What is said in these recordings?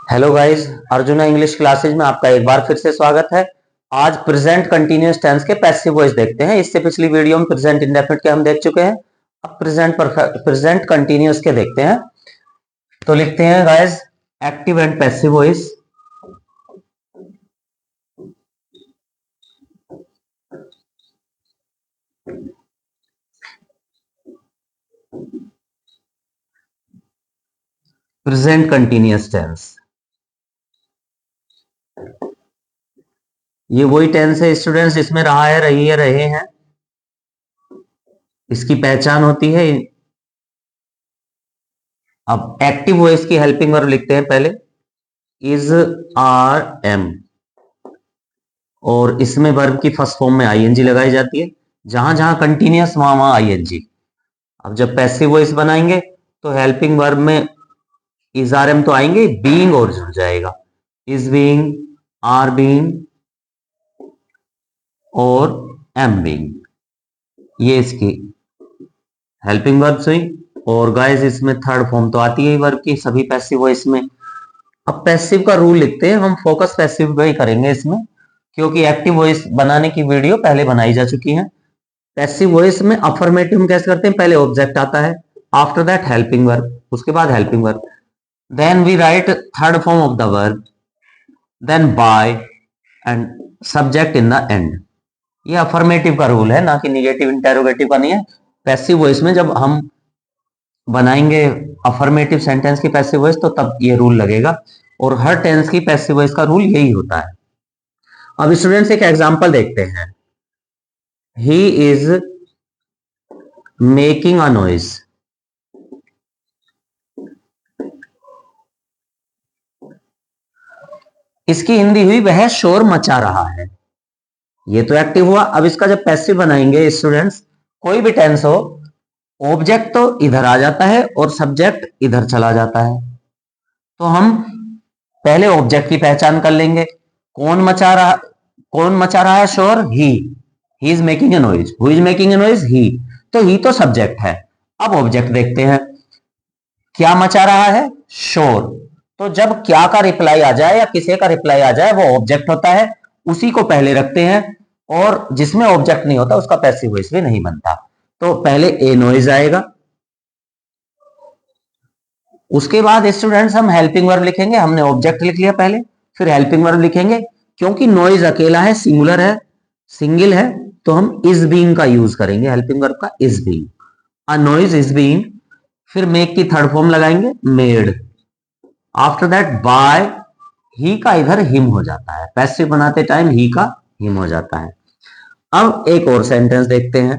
Hello guys, arjuna English classes में आपका एक बार फिर से स्वागत है। आज प्रेजेंट कंटीन्यूअस टेंस के पैसिव वॉइस देखते हैं। इससे पिछली वीडियो में प्रेजेंट इंडेफिनिट के हम देख चुके हैं। अब प्रेजेंट कंटीन्यूअस के देखते हैं। तो लिखते हैं guys, active and passive voice. Present continuous tense ये वही टेंस है स्टूडेंट्स, इसमें रहा है, रही है, रहे हैं। इसकी पहचान होती है। अब एक्टिव वॉइस की हेल्पिंग वर्ब लिखते हैं पहले, इज, आर, एम। और इसमें वर्ब की फर्स्ट फॉर्म में आईएनजी लगाई जाती है। जहां जहां कंटीन्यूअस वहां वहां आईएनजी। अब जब पैसिव वॉइस बनाएंगे तो हेल्पिंग वर्ब में इज, आर, एम तो आएंगे, बीइंग और जुड़ जाएगा। इज बीइंग, आर बीइंग और एम बीइंग, ये इसकी हेल्पिंग वर्ब्स हुई। और गाइस इसमें थर्ड फॉर्म तो आती है वर्ब की सभी पैसिव वॉइस में। अब पैसिव का रूल लिखते हैं, हम फोकस पैसिव पे ही करेंगे इसमें, क्योंकि एक्टिव वॉइस बनाने की वीडियो पहले बनाई जा चुकी है। पैसिव वॉइस में अफर्मेटिव कैसे करते हैं, पहले ऑब्जेक्ट आता है, आफ्टर दैट हेल्पिंग वर्ब, उसके बाद helping verb, then we write third form of the verb, then by and subject in the end. ये अफर्मेटिव का रूल है, ना कि निगेटिव इंटेरोगेटिव का नहीं है। पैसिव वॉइस में जब हम बनाएंगे अफर्मेटिव सेंटेंस की पैसिव वॉइस तो तब ये रूल लगेगा। और हर टेंस की पैसिव वॉइस का रूल यही होता है। अब स्टूडेंट्स एक एग्जांपल देखते हैं। ही इज मेकिंग अ नॉइज। इसकी हिंदी हुई वह शोर मचा रहा है। ये तो एक्टिव हुआ। अब इसका जब पैसिव बनाएंगे स्टूडेंट्स, कोई भी टेंस हो, ऑब्जेक्ट तो इधर आ जाता है और सब्जेक्ट इधर चला जाता है। तो हम पहले ऑब्जेक्ट की पहचान कर लेंगे। कौन मचा रहा है शोर? He is making a noise. Who is making a noise? He. तो ही तो सब्जेक्ट है। अब ऑब्जेक्ट देखते हैं, क्या मचा रहा है? शोर। तो जब क्या का रिप्लाई आ जाए या किसी का रिप्लाई आ जाए वो ऑब्जेक्ट होता है, उसी को पहले रखते हैं। और जिसमें ऑब्जेक्ट नहीं होता उसका पैसिव वॉइस भी नहीं बनता। तो पहले ए नॉइज आएगा, उसके बाद स्टूडेंट्स हम हेल्पिंग वर्ब लिखेंगे। हमने ऑब्जेक्ट लिख लिया पहले, फिर हेल्पिंग वर्ब लिखेंगे। क्योंकि नॉइज अकेला है, सिंगुलर है, सिंगल है, तो हम इज बीइंग का यूज करेंगे, हेल्पिंग वर्ब का is being. A noise is being. फिर मेक की थर्ड फॉर्म लगाएंगे, मेड। आफ्टर दैट बाय, ही का इधर हिम हो जाता है, पैसिव बनाते टाइम ही का हिम हो जाता है। अब एक और सेंटेंस देखते हैं।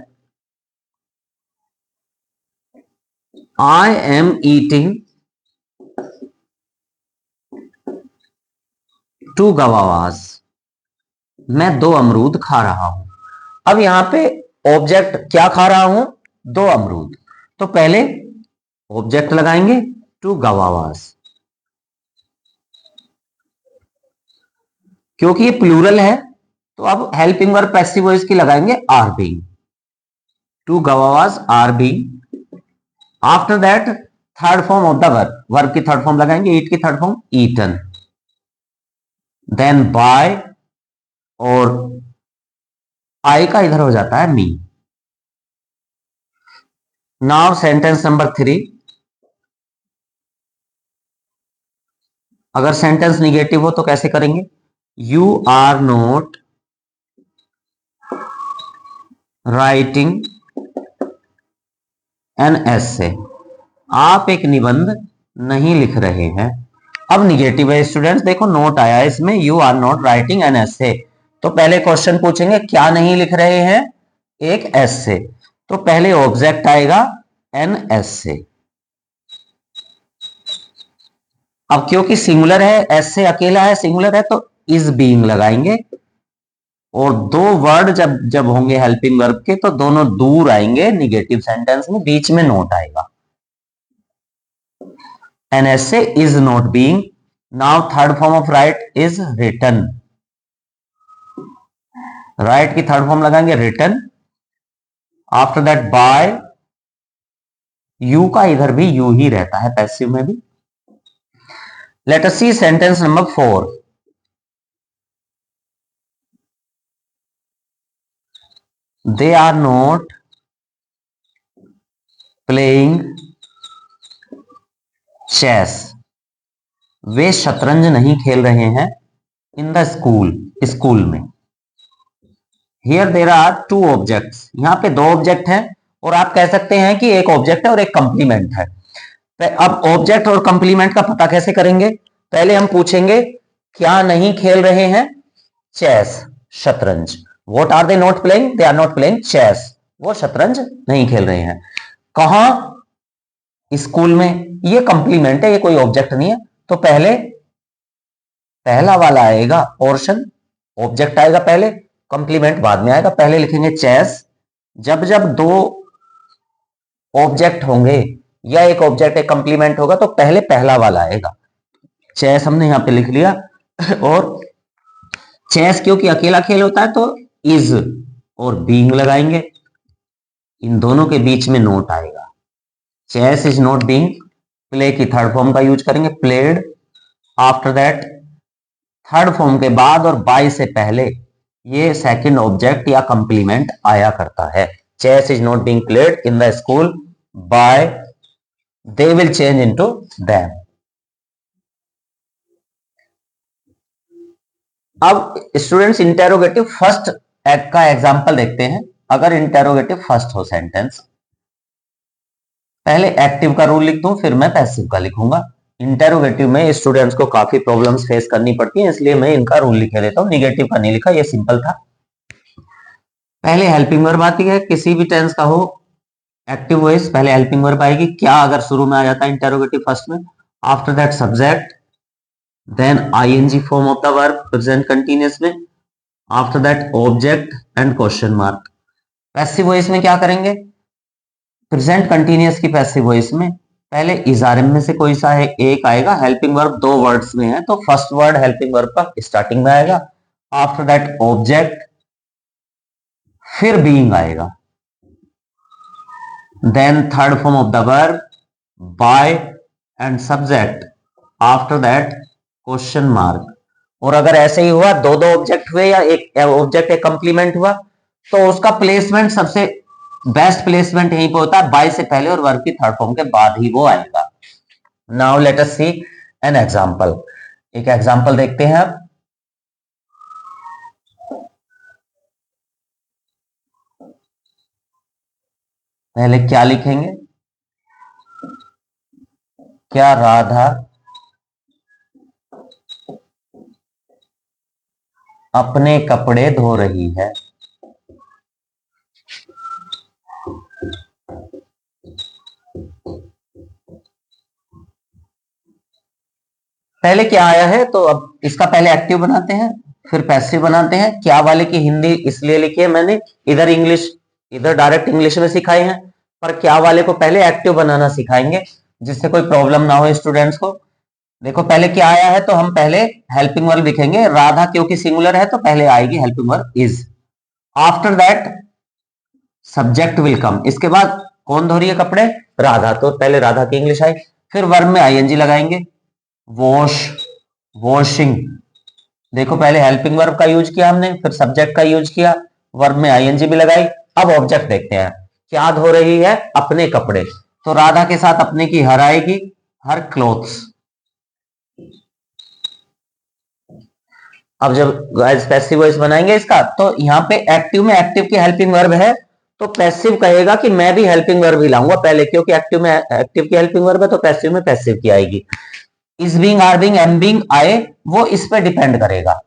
I am eating two guavas. मैं दो अमरूद खा रहा हूं। अब यहां पे ऑब्जेक्ट क्या खा रहा हूं? दो अमरूद। तो पहले ऑब्जेक्ट लगाएंगे टू गवावास, क्योंकि ये प्लूरल है। तो अब हेल्पिंग वर्ब पैसिव वॉइस की लगाएंगे are being. Two guavas are being. After that third form of the verb, verb की थर्ड फॉर्म लगाएंगे, ईट की third form eaten. Then by, और आई का इधर हो जाता है मी। Now sentence number 3। अगर सेंटेंस निगेटिव हो तो कैसे करेंगे? You are not writing an essay. आप एक निबंध नहीं लिख रहे हैं। अब निगेटिव है स्टूडेंट्स, देखो नोट आया है इसमें, you are not writing an essay. तो पहले क्वेश्चन पूछेंगे क्या नहीं लिख रहे हैं? एक एसे। तो पहले ऑब्जेक्ट आएगा एन एसे। अब क्योंकि सिंगुलर है, एसे अकेला है, सिंगुलर है, तो इज बीइंग लगाएंगे। और दो वर्ड जब जब होंगे हेल्पिंग वर्ब के तो दोनों दूर आएंगे निगेटिव सेंटेंस में, बीच में नोट आएगा। An essay is not being. Now third form of write is written. Write की थर्ड फॉर्म लगाएंगे written. After that by, you का इधर भी यू ही रहता है पैसिव में भी। Let us see sentence number 4. They are not playing chess. वे शतरंज नहीं खेल रहे हैं इन द स्कूल में. Here there are two objects. यहां पे दो ऑब्जेक्ट हैं और आप कह सकते हैं कि एक ऑब्जेक्ट है और एक कंप्लीमेंट है. अब ऑब्जेक्ट और कंप्लीमेंट का पता कैसे करेंगे? पहले हम पूछेंगे क्या नहीं खेल रहे हैं? चेस, शतरंज. What are they not playing? They are not playing chess. वो शतरंज नहीं खेल रहे हैं. कहां? स्कूल में. ये कंप्लीमेंट है, ये कोई ऑब्जेक्ट नहीं है. तो पहले पहला वाला आएगा पोर्शन, ऑब्जेक्ट आएगा पहले, कंप्लीमेंट बाद में आएगा. पहले लिखेंगे चेस. जब जब दो ऑब्जेक्ट होंगे या एक ऑब्जेक्ट एक कंप्लीमेंट होगा तो पहले पहला वाला आएगा. चेस हमने यहां पे लिख लिया. और चेस क्योंकि अकेला खेल होता है तो इज और बीइंग लगाएंगे. इन दोनों के बीच में नोट आएगा. Chess is not being. Play की थर्ड फॉर्म का यूज करेंगे, played. After that third form के बाद और बाय से पहले ये सेकंड ऑब्जेक्ट या कंप्लीमेंट आया करता है. Chess is not being played in the school by, they will change into them. अब स्टूडेंट्स इंटेरोगेटिव फर्स्ट का एग्जांपल देखते हैं. अगर इंटेरोगेटिव फर्स्ट हो सेंटेंस, पहले एक्टिव का रूल लिख दूं फिर मैं पैसिव का लिखूंगा. इंटेरोगेटिव में स्टूडेंट्स को काफी प्रॉब्लम्स फेस करनी पड़ती हैं, इसलिए मैं इनका रूल लिख देता हूं. निगेटिव का नहीं लिखा, ये सिंपल था. पहले हेल्पिंग वर्ब आती है, किसी भी टेंस का हो एक्टिव वॉइस पहले हेल्पिंग वर्ब आएगी. क्या अगर शुरू में आ जाता है इंटेरोगेटिव फर्स्ट में. After that subject, then ING form of the verb present continuous में. After that object and question mark. Passive voice में क्या करेंगे? प्रेजेंट कंटीन्यूअस की पैसिव वॉइस में पहले इजारम में से कोई सा है एक आएगा. हेल्पिंग वर्ब दो वर्ड्स में है तो फर्स्ट वर्ड हेल्पिंग वर्ब का स्टार्टिंग में आएगा. आफ्टर दैट ऑब्जेक्ट, फिर बीइंग आएगा. Then third form of the verb by and subject. After that question mark. और अगर ऐसे ही हुआ दो दो ऑब्जेक्ट हुए या एक ऑब्जेक्ट एक कंप्लीमेंट हुआ तो उसका प्लेसमेंट सबसे बेस्ट प्लेसमेंट यहीं पे होता है, बाय से पहले और वर्ब की थर्ड फॉर्म के बाद ही वो आएगा. Now let us see an example. एक एग्जांपल देखते हैं अब. पहले क्या लिखेंगे? क्या राधा अपने कपड़े धो रही है? पहले क्या आया है तो अब इसका पहले एक्टिव बनाते हैं फिर पैसिव बनाते हैं. क्या वाले की हिंदी इसलिए लिखी है मैंने, इधर इंग्लिश, इधर डायरेक्ट इंग्लिश में सिखाए हैं, पर क्या वाले को पहले एक्टिव बनाना सिखाएंगे जिससे कोई प्रॉब्लम ना हो स्टूडेंट्स को. देखो पहले क्या आया है तो हम पहले हेल्पिंग वर्ब लिखेंगे. राधा क्योंकि सिंगुलर है तो पहले आएगी helping verb is. After that subject will come. इसके बाद कौन धो रही है कपड़े? राधा. तो पहले राधा की इंग्लिश आई. फिर वर्ब में आईएनजी लगाएंगे. Wash, washing. देखो पहले हेल्पिंग वर्ब का यूज किया हमने, फिर सब्जेक्ट का यूज किया, वर्ब में आईएनजी भी लगाई. अब ऑब्जेक्ट देखते हैं. क्या धो रही है? अपने कपड़े. तो राधा के साथ अपने की हर आएगी, हर क्लोथ्स. अब जब पैसिव वॉइस बनाएंगे इसका तो यहाँ पे एक्टिव में एक्टिव की हेल्पिंग वर्ब है तो पैसिव कहेगा कि मैं भी हेल्पिंग वर्ब ही लाऊंगा पहले, क्योंकि एक्टिव में एक्टिव की हेल्पिंग वर्ब है तो पैसिव में पैसिव की आएगी. Is being, are being, am being आए वो इस पे डिपेंड करेगा.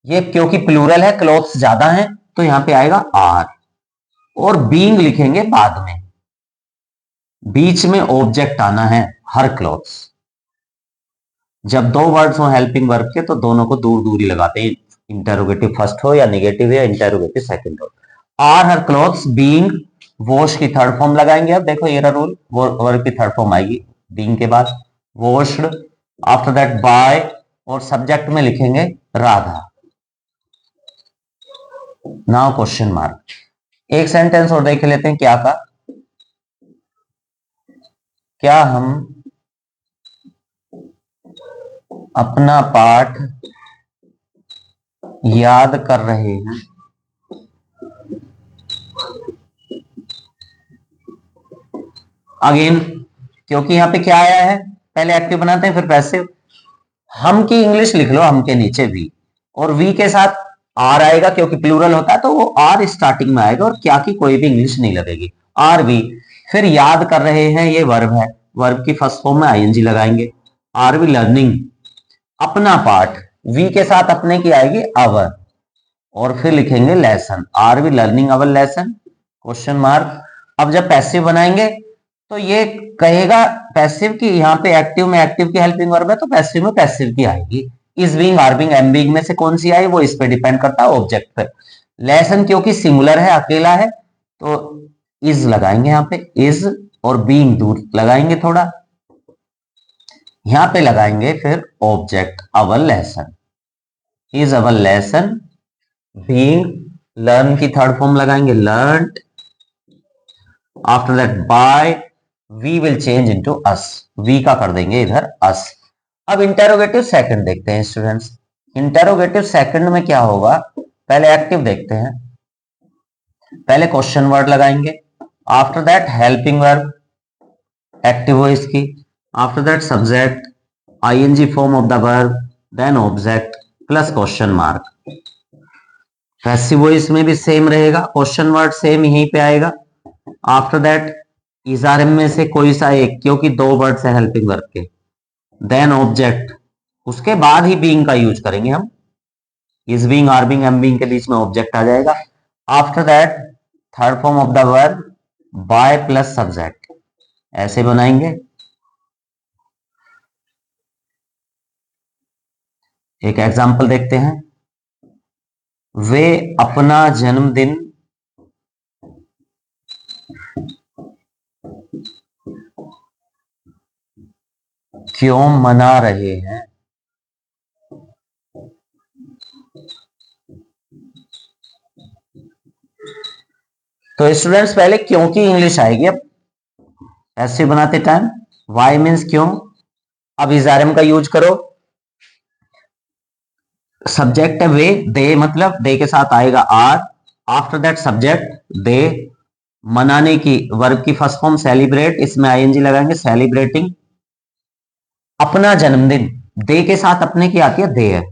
ये क्योंकि प्लूरल है, क्लोथ्स ज्यादा हैं तो यहां पे आएगा आर. और बीइंग लिखेंगे बाद में. बीच में ऑब्जेक्ट आना है, हर क्लोथ्स. जब दो वर्ड्स हो हेल्पिंग वर्ब के तो दोनों को दूर दूर ही लगाते हैं, इंटेरोगेटिव फर्स्ट हो या निगेटिव या इंटेरोगेटिव सेकंड हो. Are her clothes. Being, wash की थर्ड फॉर्म लगाएंगे. अब देखो ये रूल, वर्ब की थर्ड फॉर्म आएगी बीइंग के बाद, वॉश्ड. आफ्टर दैट बाय और सब्जेक्ट में लिखेंगे राधा. Now question mark. एक सेंटेंस और देख लेते हैं क्या का. क्या हम अपना पाठ याद कर रहे हैं। अगेन क्योंकि यहां पे क्या आया है, पहले एक्टिव बनाते हैं फिर पैसिव। हम की इंग्लिश लिख लो, हम के नीचे वी, और वी के साथ आर आएगा क्योंकि प्लूरल होता है तो वो आर स्टार्टिंग में आएगा, और क्या की कोई भी इंग्लिश नहीं लगेगी, आर वी। फिर याद कर रहे हैं, ये वर्ब है, वर्ब की फर्स्ट फॉर्म में आईएनजी लगाएंगे। आर वी लर्निंग, अपना पाठ, वी के साथ अपने की आएगी अवर, और फिर लिखेंगे lesson, are we learning our lesson, question mark. अब जब पैसिव बनाएंगे तो ये कहेगा पैसिव की, यहाँ पे एक्टिव में एक्टिव की हेल्पिंग वर्ब है तो पैसिव में पैसिव की आएगी। Is being, are being, am being में से कौन सी आई वो इस पे डिपेंड करता है ऑब्जेक्ट पे। लेसन क्योंकि सिंगुलर है, अकेला है, तो इज लगाएंगे यहाँ पे, इज, और बीइंग दूर लगाएंगे थोड़ा, यहां पे लगाएंगे फिर object our lesson, is our lesson being, learn की थर्ड फॉर्म लगाएंगे learn, after that by, we will change into us, we का कर देंगे इधर अस। अब इंटेरोगेटिव सेकंड देखते हैं स्टूडेंट्स। इंटेरोगेटिव सेकंड में क्या होगा, पहले एक्टिव देखते हैं, पहले क्वेश्चन वर्ड लगाएंगे, after that helping verb, active voice की, after that subject, ING form of the verb, then object plus question mark. Passive voice में भी सेम रहेगा, क्वेश्चन वर्ड सेम यहीं पे आएगा, आफ्टर दैट इजारम में से कोई सा एक, क्योंकि दो वर्ड्स है हेल्पिंग वर्ब के, देन ऑब्जेक्ट, उसके बाद ही बीइंग का यूज करेंगे हम, is being, are being, am being के बीच में ऑब्जेक्ट आ जाएगा, after that third form of the verb by plus subject, ऐसे बनाएंगे। एक एग्जांपल देखते हैं, वे अपना जन्मदिन क्यों मना रहे हैं। तो स्टूडेंट्स पहले क्यों की इंग्लिश आएगी, अब ऐसे बनाते टाइम, वाई मीन्स क्यों, अब इजारम का यूज करो, सब्जेक्ट है वे, दे मतलब दे के साथ आएगा are, after that subject they, मनाने की वर्ब की फर्स्ट फॉर्म सेलिब्रेट, इसमें आईएनजी लगाएंगे सेलिब्रेटिंग, अपना जन्मदिन, दे के साथ अपने की आती है देयर,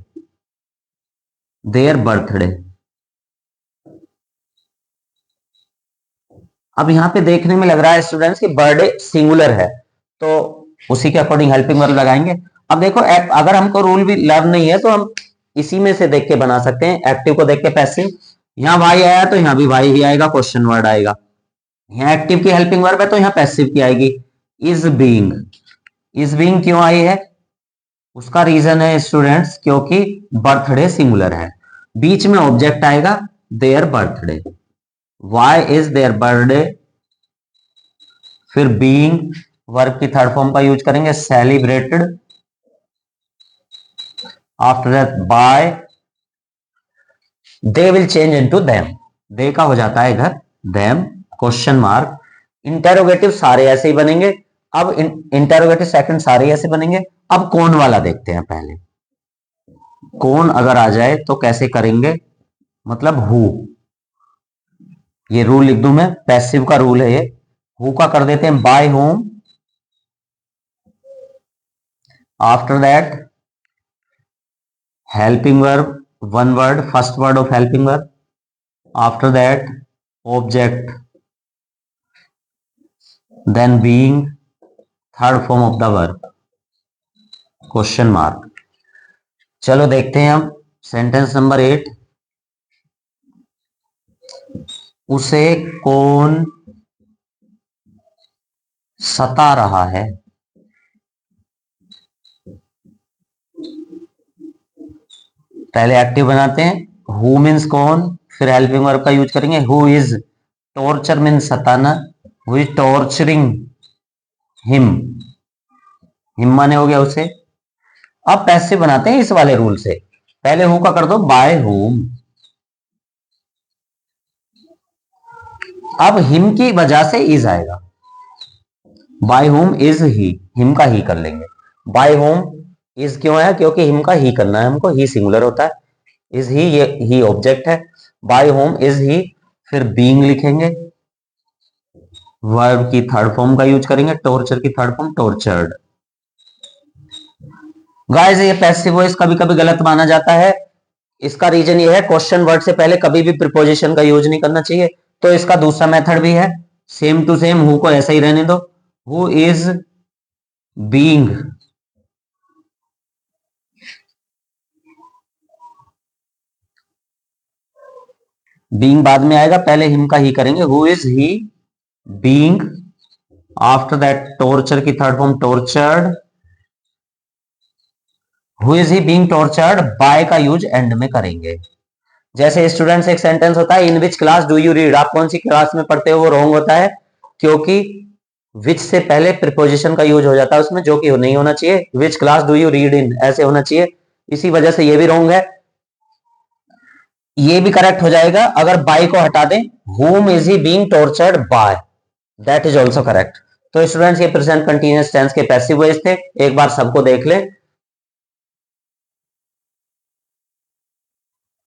देयर बर्थडे। अब यहां पे देखने में लग रहा है स्टूडेंट्स कि बर्थडे सिंगुलर है, तो उसी के अकॉर्डिंग हेल्पिंग वर्ब लगाएंगे। अब देखो अगर हमको रूल भी लर्न नहीं है तो हम इसी में से देख के बना सकते हैं, एक्टिव को देख के पैसिव, यहां वाई आया तो यहां भी वाई ही आएगा, क्वेश्चन वर्ड आएगा, यहाँ एक्टिव की हेल्पिंग वर्ब है तो यहाँ पैसिव की आएगी, इज बीइंग, इज बीइंग क्यों आई है, उसका रीजन है स्टूडेंट्स क्योंकि बर्थडे सिंगुलर है, बीच में ऑब्जेक्ट आएगा their birthday, why is their birthday, फिर बीइंग वर्ब की थर्ड फॉर्म का यूज करेंगे celebrated, after that by, they will change into them, they का हो जाता है इधर देम, क्वेश्चन मार्क। इंटेरोगेटिव सारे ऐसे ही बनेंगे, अब इंटेरोगेटिव सेकंड सारे ऐसे बनेंगे। अब कौन वाला देखते हैं पहले, कौन अगर आ जाए तो कैसे करेंगे, मतलब हु, ये रूल लिख दूं मैं, पैसिव का रूल है ये, हु का कर देते हैं by whom, after that helping verb, one word, first word of helping verb, after that object, then being, third form of the verb, question mark. चलो देखते हैं हम सेंटेंस नंबर 8, उसे कौन सता रहा है। पहले एक्टिव बनाते हैं, हु मीन्स कौन, फिर हेल्पिंग वर्ब का यूज करेंगे, हु इज, टॉर्चर मीन्स सताना, who is torturing him, him माने हो गया उसे। अब पैसिव बनाते हैं इस वाले रूल से, पहले हु का कर दो बाय होम, अब हिम की वजह से इज आएगा, बाय होम इज ही, हिम का ही कर लेंगे, बाय होम इज क्यों है? क्योंकि हिम का ही करना है हमको, ही सिंगुलर होता है, इज ही, ये ही ऑब्जेक्ट है, बाय होम इज ही, फिर बीइंग लिखेंगे, वर्ब की थर्ड फॉर्म का यूज करेंगे, टॉर्चर की थर्ड फॉर्म टॉर्चर्ड। गाइस ये पैसिव वॉइस कभी कभी गलत माना जाता है, इसका रीजन ये है क्वेश्चन वर्ड से पहले कभी भी प्रिपोजिशन का यूज नहीं करना चाहिए। तो इसका दूसरा मेथड भी है, same to same, who co ऐसा ही रहने दो, हु इज बीइंग, बीइंग बाद में आएगा, पहले हिम का ही करेंगे, who is he being, after that torture की third form tortured, who is he being tortured by का यूज एंड में करेंगे। जैसे स्टूडेंट्स एक सेंटेंस होता है, in which class do you read, आप कौन सी क्लास में पढ़ते हो, वो रॉन्ग होता है, क्योंकि विच से पहले प्रिपोजिशन का यूज हो जाता है उसमें, जो कि नहीं होना चाहिए, विच class do you read in ऐसे होना चाहिए, इसी वजह से ये भी रॉन्ग है। ये भी करेक्ट हो जाएगा अगर बाय को हटा दें, whom is he being tortured by, that is also correct। तो स्टूडेंट्स ये प्रेजेंट कंटीन्यूअस टेंस के पैसिव वॉइस थे, एक बार सबको देख लें।